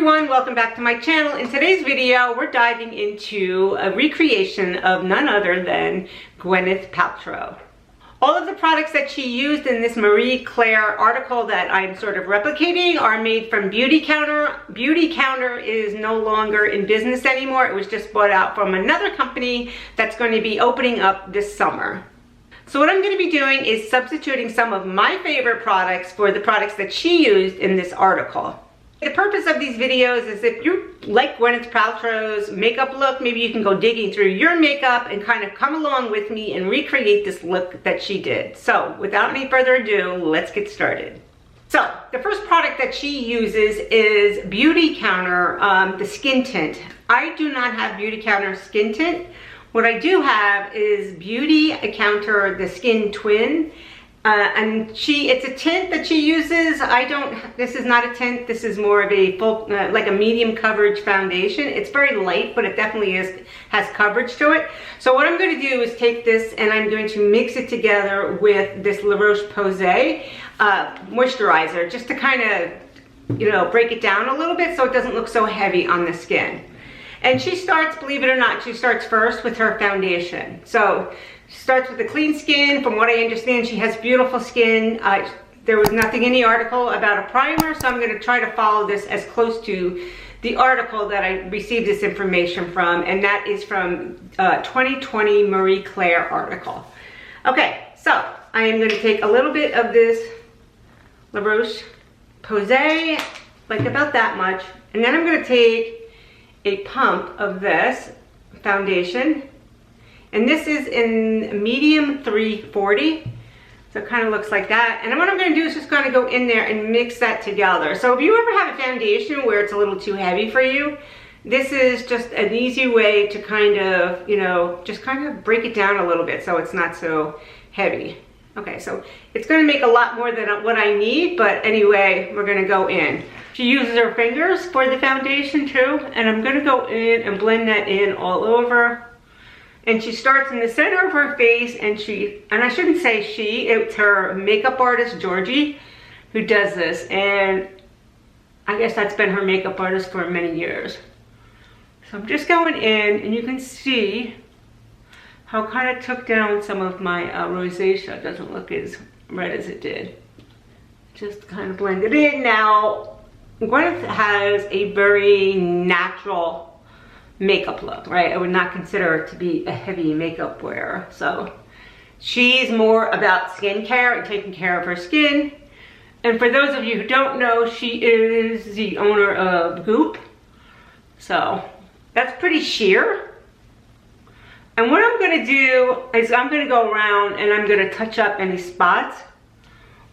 everyone, welcome back to my channel. In today's video, we're diving into a recreation of none other than Gwyneth Paltrow. All of the products that she used in this Marie Claire article that I'm sort of replicating are made from BeautyCounter. BeautyCounter is no longer in business anymore. It was just bought out from another company that's going to be opening up this summer. So what I'm going to be doing is substituting some of my favorite products for the products that she used in this article. The purpose of these videos is if you like Gwyneth Paltrow's makeup look, maybe you can go digging through your makeup and kind of come along with me and recreate this look that she did. So without any further ado, let's get started. So the first product that she uses is BeautyCounter, the skin tint. I do not have BeautyCounter skin tint. What I do have is BeautyCounter, the Skin Twin. And it's a tint that she uses. This is not a tint, this is more of a full, like a medium coverage foundation. It's very light, but it definitely has coverage to it. So what I'm going to do is take this and I'm going to mix it together with this Roche-Posay moisturizer, just to kind of, break it down a little bit so it doesn't look so heavy on the skin. And she starts, believe it or not, she starts first with her foundation. So she starts with the clean skin. From what I understand, she has beautiful skin. There was nothing in the article about a primer, so I'm going to try to follow this as close to the article that I received this information from, and that is from 2020 Marie Claire article. Okay, so I am going to take a little bit of this La Roche-Posay, like about that much, and then I'm going to take a pump of this foundation. And this is in medium 340, so it kind of looks like that. And what I'm going to do is just kind of go in there and mix that together. So if you ever have a foundation where it's a little too heavy for you, this is just an easy way to kind of, just kind of break it down a little bit so it's not so heavy. Okay, so it's going to make a lot more than what I need, but anyway, we're going to go in. She uses her fingers for the foundation too, and I'm going to go in and blend that in all over. And she starts in the center of her face, and I shouldn't say it's her makeup artist, Georgie, who does this. And I guess that's been her makeup artist for many years. So I'm just going in, and you can see how it kind of took down some of my rosacea. It doesn't look as red as it did. Just kind of blend it in. Now, Gwyneth has a very natural makeup look, right? I would not consider her to be a heavy makeup wearer. So she's more about skincare and taking care of her skin. And for those of you who don't know, she is the owner of Goop. So that's pretty sheer. And what I'm going to do is I'm going to go around and I'm going to touch up any spots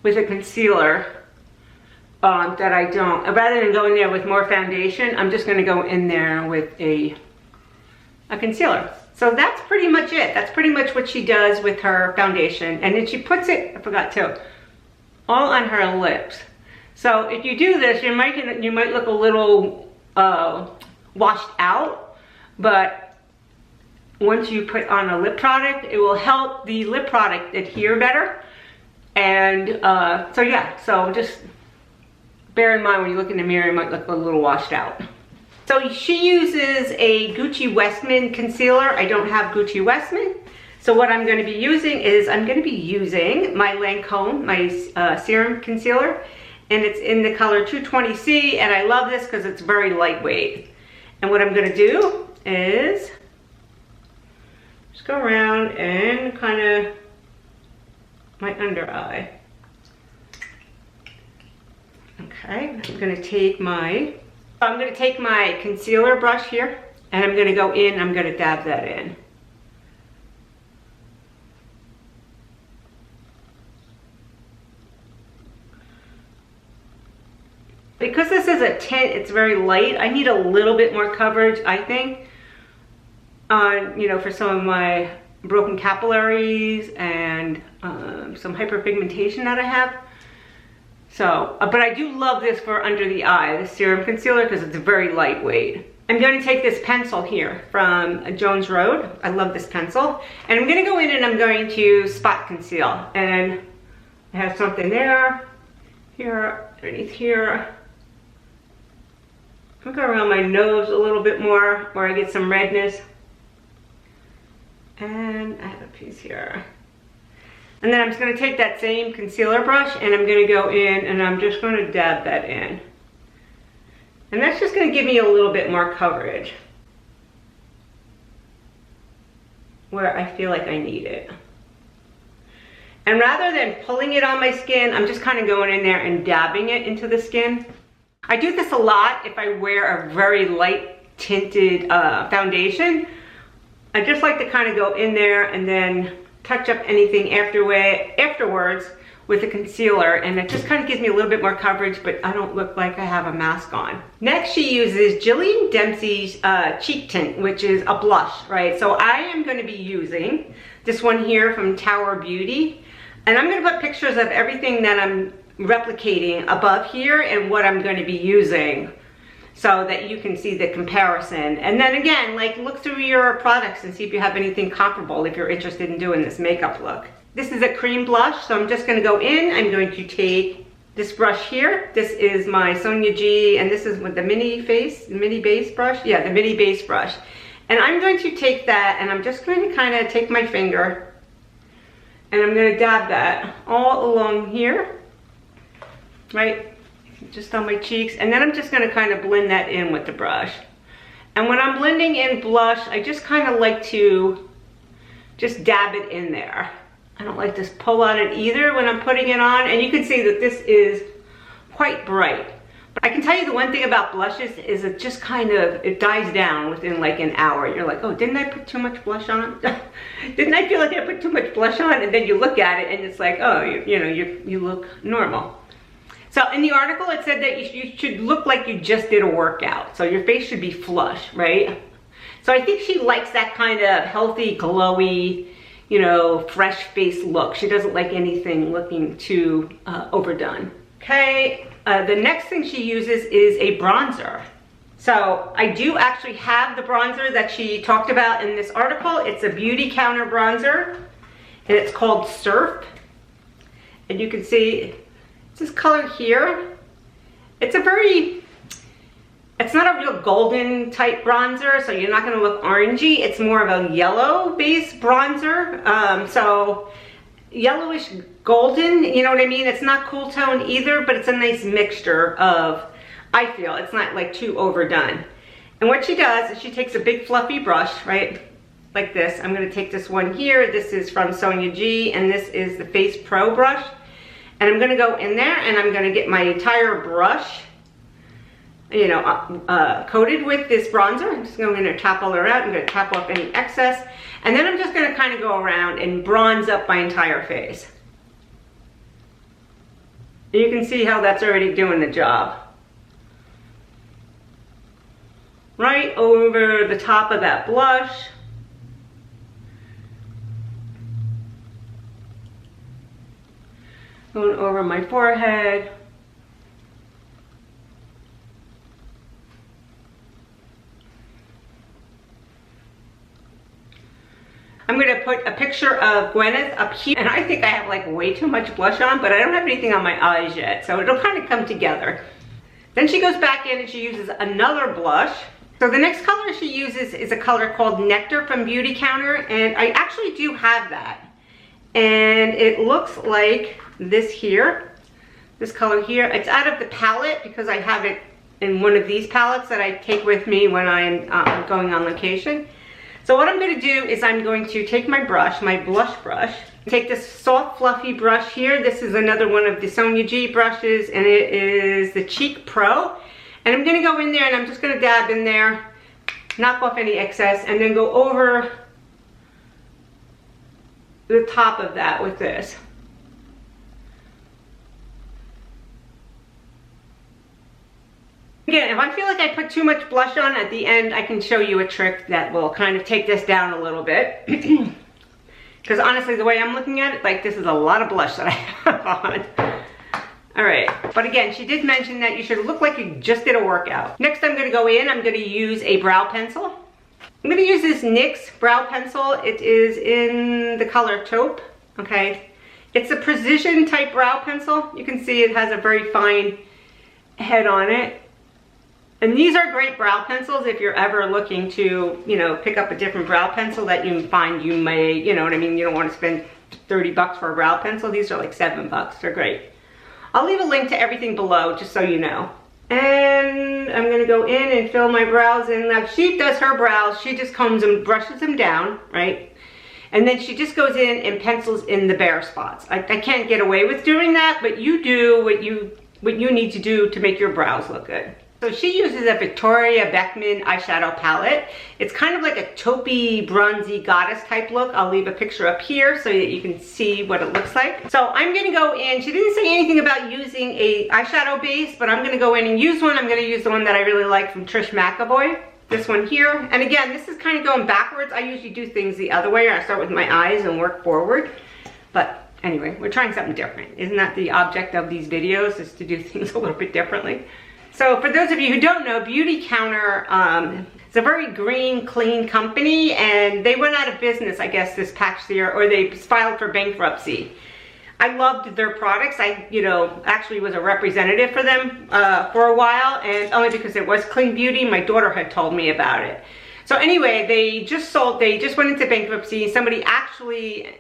with a concealer that I don't. Rather than go in there with more foundation, I'm just going to go in there with a concealer. So that's pretty much it. That's pretty much what she does with her foundation. And then she puts it, I forgot to, all on her lips. So if you do this, you might look a little washed out, but once you put on a lip product, it will help the lip product adhere better. And so yeah, so just bear in mind when you look in the mirror, it might look a little washed out. So she uses a Gucci Westman concealer. I don't have Gucci Westman. So what I'm going to be using is I'm going to be using my Lancôme, my Serum concealer. And it's in the color 220C. And I love this because it's very lightweight. And what I'm going to do is just go around and kind of my under eye. Okay, I'm going to take my concealer brush here, and I'm going to go in, I'm going to dab that in. Because this is a tint, it's very light, I need a little bit more coverage, I think, for some of my broken capillaries and some hyperpigmentation that I have. So, but I do love this for under the eye, the Serum concealer, because it's very lightweight. I'm going to take this pencil here from Jones Road. I love this pencil. And I'm going to go in and I'm going to spot conceal. And I have something there, here, underneath here. I'm going around my nose a little bit more where I get some redness. And I have a piece here. And then I'm just going to take that same concealer brush and I'm going to go in and I'm just going to dab that in. And that's just going to give me a little bit more coverage where I feel like I need it. And rather than pulling it on my skin, I'm just kind of going in there and dabbing it into the skin. I do this a lot if I wear a very light tinted foundation. I just like to kind of go in there and then touch up anything afterwards with a concealer, and it just kind of gives me a little bit more coverage, but I don't look like I have a mask on. Next, she uses Jillian Dempsey's cheek tint, which is a blush, right? So I am going to be using this one here from Tower Beauty, and I'm going to put pictures of everything that I'm replicating above here and what I'm going to be using so that you can see the comparison. And then again, like, look through your products and see if you have anything comparable if you're interested in doing this makeup look. This is a cream blush, so I'm just going to go in. I'm going to take this brush here. This is my Sonia G, and this is with the mini base brush. Yeah, the mini base brush. And I'm going to take that, and I'm just going to kind of take my finger, and I'm going to dab that all along here, right? Just on my cheeks. And then I'm just going to kind of blend that in with the brush. And when I'm blending in blush, I just kind of like to just dab it in there. I don't like to pull on it either when I'm putting it on, and you can see that this is quite bright. But I can tell you the one thing about blushes is it just kind of, it dies down within like an hour. You're like, oh, didn't I put too much blush on? Didn't I feel like I put too much blush on? And then you look at it and it's like, oh, you look normal. So in the article it said that you should look like you just did a workout. So your face should be flush, right? So I think she likes that kind of healthy, glowy, fresh face look. She doesn't like anything looking too overdone. Okay, the next thing she uses is a bronzer. So I do actually have the bronzer that she talked about in this article. It's a BeautyCounter bronzer, and it's called Surf. And you can see it's this color here. It's not a real golden type bronzer, so you're not gonna look orangey. It's more of a yellow base bronzer. So yellowish golden, you know what I mean? It's not cool tone either, but it's a nice mixture of, I feel, it's not like too overdone. And what she does is she takes a big fluffy brush, right? Like this. I'm gonna take this one here. This is from Sonia G, and this is the Face Pro brush. And I'm gonna go in there and I'm gonna get my entire brush coated with this bronzer. I'm just going to tap all around. I'm going to tap off any excess. And then I'm just going to kind of go around and bronze up my entire face. You can see how that's already doing the job. Right over the top of that blush. Going over my forehead. I'm going to put a picture of Gwyneth up here, and I think I have like way too much blush on, but I don't have anything on my eyes yet, so it'll kind of come together. Then she goes back in and she uses another blush. So the next color she uses is a color called Nectar from BeautyCounter, and I actually do have that. And it looks like this here, this color here. It's out of the palette because I have it in one of these palettes that I take with me when I'm going on location. So what I'm going to do is I'm going to take my brush, my blush brush, take this soft fluffy brush here. This is another one of the Sonia G brushes, and it is the Cheek Pro. And I'm going to go in there and I'm just going to dab in there, knock off any excess, and then go over the top of that with this. Again, if I feel like I put too much blush on at the end, I can show you a trick that will kind of take this down a little bit. Because honestly, the way I'm looking at it, like, this is a lot of blush that I have on. All right, but again, she did mention that you should look like you just did a workout. Next, I'm gonna go in, I'm gonna use a brow pencil. I'm gonna use this NYX brow pencil. It is in the color Taupe, okay? It's a precision type brow pencil. You can see it has a very fine head on it. And these are great brow pencils if you're ever looking to, you know, pick up a different brow pencil that you find you may, you know what I mean, you don't want to spend 30 bucks for a brow pencil. These are like 7 bucks. They're great. I'll leave a link to everything below just so you know. And I'm going to go in and fill my brows in. Now she does her brows. She just combs them, brushes them down, right? And then she just goes in and pencils in the bare spots. I can't get away with doing that, but you do what you need to do to make your brows look good. So she uses a Victoria Beckham eyeshadow palette. It's kind of like a taupey, bronzy goddess type look. I'll leave a picture up here so that you can see what it looks like. So I'm gonna go in, she didn't say anything about using a eyeshadow base, but I'm gonna go in and use one. I'm gonna use the one that I really like from Trish McAvoy. This one here. And again, this is kind of going backwards. I usually do things the other way. I start with my eyes and work forward. But anyway, we're trying something different. Isn't that the object of these videos, is to do things a little bit differently? So for those of you who don't know, BeautyCounter is a very green, clean company, and they went out of business, I guess, this past year, or they filed for bankruptcy. I loved their products. I, you know, actually was a representative for them for a while, and only because it was clean beauty. My daughter had told me about it. So anyway, they just went into bankruptcy. Somebody actually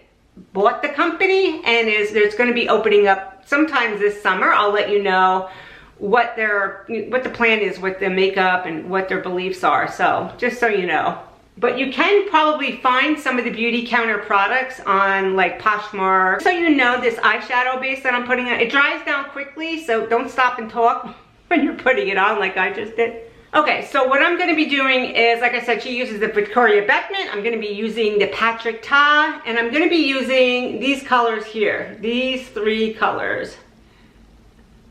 bought the company, and there's going to be opening up sometimes this summer. I'll let you know what the plan is with the makeup and what their beliefs are, so just so you know. But you can probably find some of the BeautyCounter products on like Poshmark. So you know, this eyeshadow base that I'm putting on, it dries down quickly, so don't stop and talk when you're putting it on like I just did. Okay, so what I'm going to be doing is, like I said, she uses the Victoria Beckham. I'm going to be using the Patrick Ta, and I'm going to be using these colors here, these 3 colors.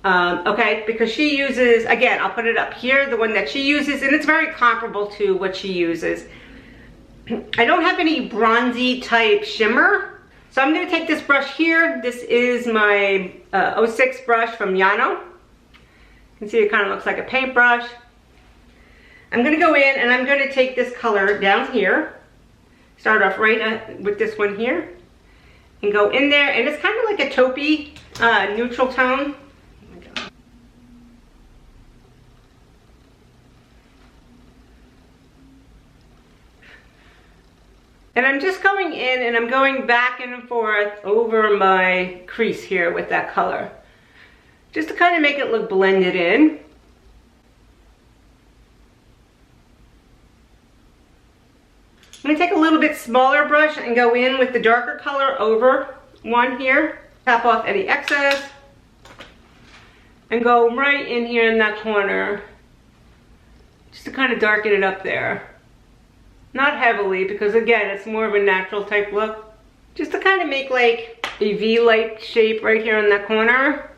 Okay, because she uses, again, I'll put it up here, the one that she uses, and it's very comparable to what she uses. I don't have any bronzy type shimmer, so I'm going to take this brush here. This is my 06 brush from Yano. You can see it kind of looks like a paintbrush. I'm going to go in and I'm going to take this color down here, start off right with this one here, and go in there, and it's kind of like a taupey neutral tone. And I'm just going in and I'm going back and forth over my crease here with that color, just to kind of make it look blended in. I'm going to take a little bit smaller brush and go in with the darker color over one here, tap off any excess, and go right in here in that corner, just to kind of darken it up there. Not heavily, because again, it's more of a natural type look. Just to kind of make like a V-like shape right here in that corner.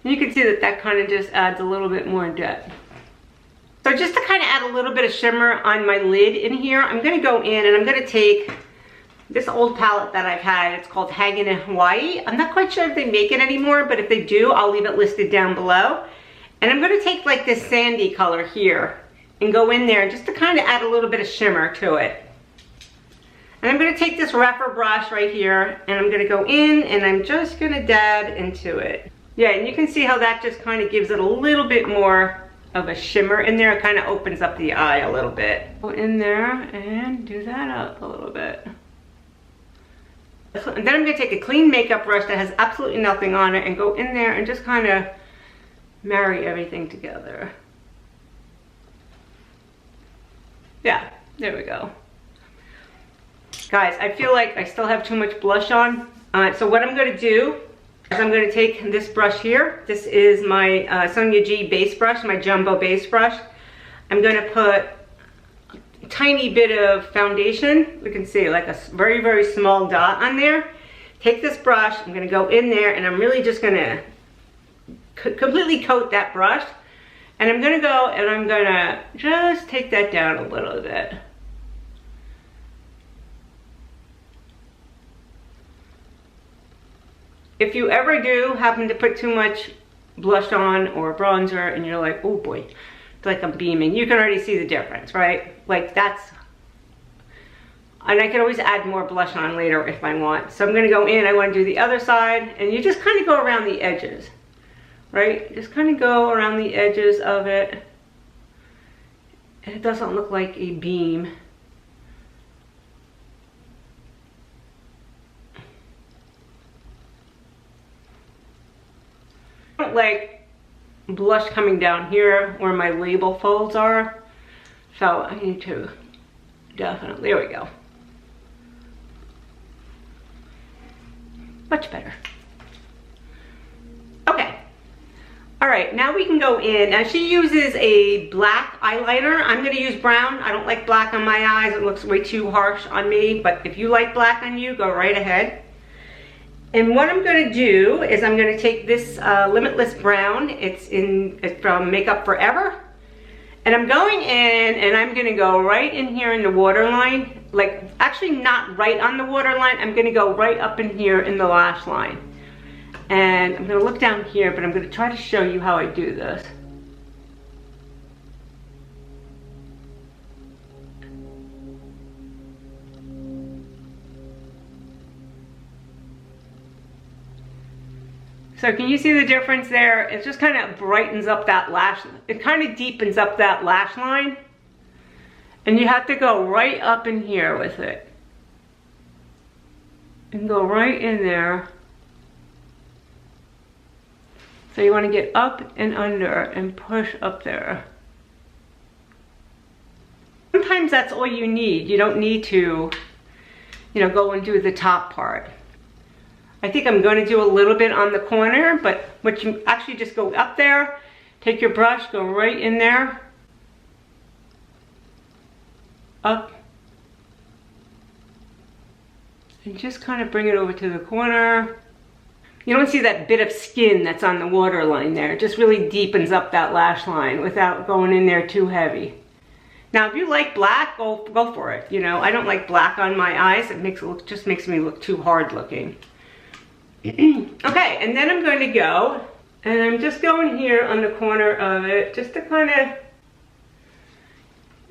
And you can see that that kind of just adds a little bit more depth. So just to kind of add a little bit of shimmer on my lid in here, I'm going to go in and I'm going to take this old palette that I've had. It's called Hangin' in Hawaii. I'm not quite sure if they make it anymore, but if they do, I'll leave it listed down below. And I'm going to take like this sandy color here and go in there just to kind of add a little bit of shimmer to it. And I'm going to take this rougher brush right here and I'm going to go in and I'm just going to dab into it. Yeah, and you can see how that just kind of gives it a little bit more of a shimmer in there. It kind of opens up the eye a little bit. Go in there and do that up a little bit. And then I'm going to take a clean makeup brush that has absolutely nothing on it and go in there and just kind of marry everything together. Yeah, there we go. Guys, I feel like I still have too much blush on. So what I'm going to do is I'm going to take this brush here. This is my Sonia G base brush, my jumbo base brush. I'm going to put a tiny bit of foundation. We can see like a very, very small dot on there. Take this brush, I'm going to go in there and I'm really just going to completely coat that brush, and I'm gonna go and I'm gonna just take that down a little bit. If you ever do happen to put too much blush on or bronzer and you're like, oh boy, it's like I'm beaming, you can already see the difference, right? Like And I can always add more blush on later if I want. So I'm gonna go in, I wanna do the other side, and you just kind of go around the edges, right? Just kind of go around the edges of it. And it doesn't look like a beam. I don't like blush coming down here where my label folds are. So I need to definitely, there we go. Much better. Okay. All right, now we can go in. Now she uses a black eyeliner. I'm gonna use brown. I don't like black on my eyes. It looks way too harsh on me, but if you like black on you, go right ahead. And what I'm gonna do is I'm gonna take this Limitless Brown. It's from Makeup Forever. And I'm going in and I'm gonna go right in here in the waterline. Like, actually not right on the waterline. I'm gonna go right up in here in the lash line. And I'm gonna look down here, but I'm gonna try to show you how I do this. So can you see the difference there? It just kind of brightens up that lash, it kind of deepens up that lash line. And you have to go right up in here with it. And go right in there. So you want to get up and under and push up there. Sometimes that's all you need. You don't need to, you know, go and do the top part. I think I'm going to do a little bit on the corner, but what you actually just go up there, take your brush, go right in there, up, and just kind of bring it over to the corner. You don't see that bit of skin that's on the waterline there. It just really deepens up that lash line without going in there too heavy. Now, if you like black, go for it. You know, I don't like black on my eyes. It makes it look, just makes me look too hard looking. Okay, and then I'm going to go, and I'm just going here on the corner of it, just to kind of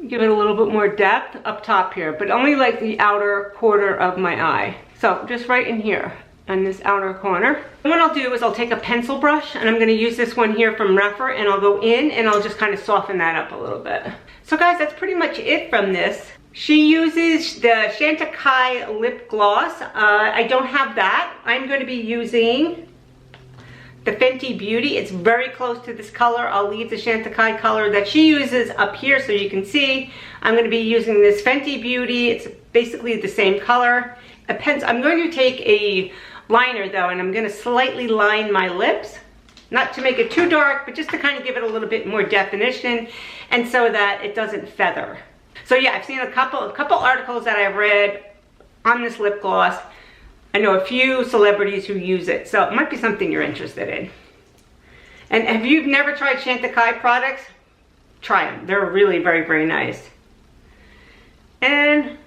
give it a little bit more depth up top here, but only like the outer quarter of my eye. So just right in here, on this outer corner. And what I'll do is I'll take a pencil brush, and I'm going to use this one here from Refer, and I'll go in, and I'll just kind of soften that up a little bit. So guys, that's pretty much it from this. She uses the Chantecaille lip gloss. I don't have that. I'm going to be using the Fenty Beauty. It's very close to this color. I'll leave the Chantecaille color that she uses up here so you can see. I'm going to be using this Fenty Beauty. It's basically the same color. I'm going to take a liner though, and I'm going to slightly line my lips. Not to make it too dark, but just to kind of give it a little bit more definition, and so that it doesn't feather. So yeah, I've seen a couple articles that I've read on this lip gloss. I know a few celebrities who use it, so it might be something you're interested in. And if you've never tried Chantecaille products, try them. They're really very, very nice. And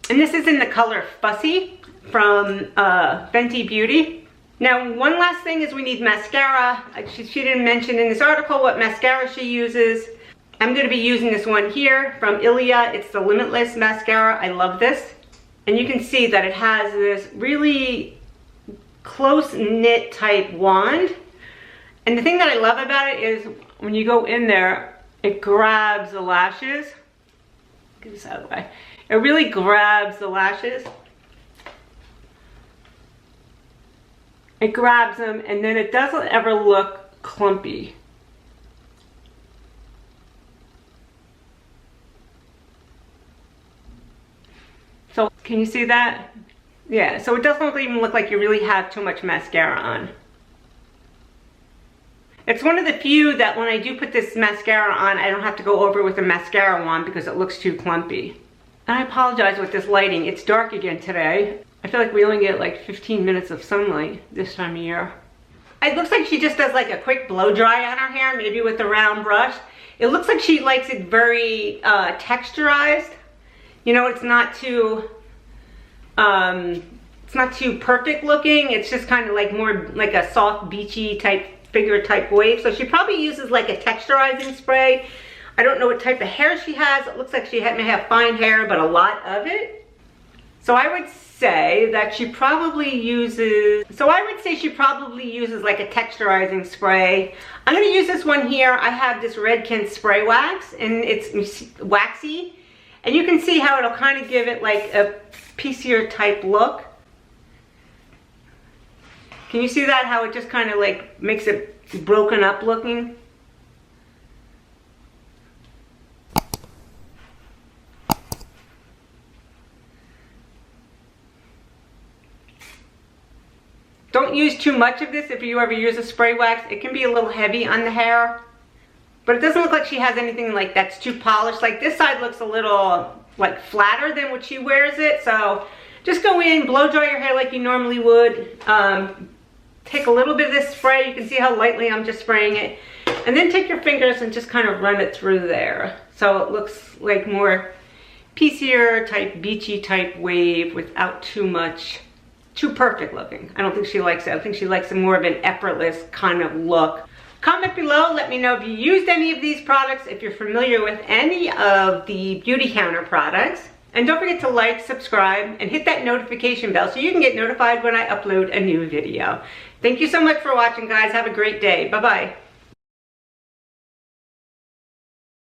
this is in the color Fussy from Fenty Beauty. Now, one last thing is we need mascara. She didn't mention in this article what mascara she uses. I'm going to be using this one here from Ilia. It's the Limitless mascara. I love this. And you can see that it has this really close-knit type wand. And the thing that I love about it is when you go in there, it grabs the lashes. Get this out of the way. It really grabs the lashes. It grabs them, and then it doesn't ever look clumpy. So can you see that? Yeah, so it doesn't even look like you really have too much mascara on. It's one of the few that when I do put this mascara on, I don't have to go over with a mascara wand because it looks too clumpy. And I apologize with this lighting. It's dark again today. I feel like we only get like 15 minutes of sunlight this time of year. It looks like she just does like a quick blow dry on her hair, maybe with a round brush. It looks like she likes it very texturized. You know, it's not too perfect looking. It's just kind of like more like a soft beachy type figure type wave. So she probably uses like a texturizing spray. I don't know what type of hair she has. It looks like she may have fine hair, but a lot of it. So I would say that she probably uses, like a texturizing spray. I'm gonna use this one here. I have this Redken spray wax and it's waxy. And you can see how it'll kind of give it like a piecier type look. Can you see that? How it just kind of like makes it broken up looking? Don't use too much of this if you ever use a spray wax. It can be a little heavy on the hair. But it doesn't look like she has anything like that's too polished. Like this side looks a little like flatter than what she wears it. So just go in, blow dry your hair like you normally would. Take a little bit of this spray. You can see how lightly I'm just spraying it. And then take your fingers and just kind of run it through there. So it looks like more piecier type, beachy type wave without too perfect looking. I don't think she likes it. I think she likes a more of an effortless kind of look. Comment below, let me know if you used any of these products, if you're familiar with any of the BeautyCounter products. And don't forget to like, subscribe, and hit that notification bell so you can get notified when I upload a new video. Thank you so much for watching, guys. Have a great day. Bye-bye.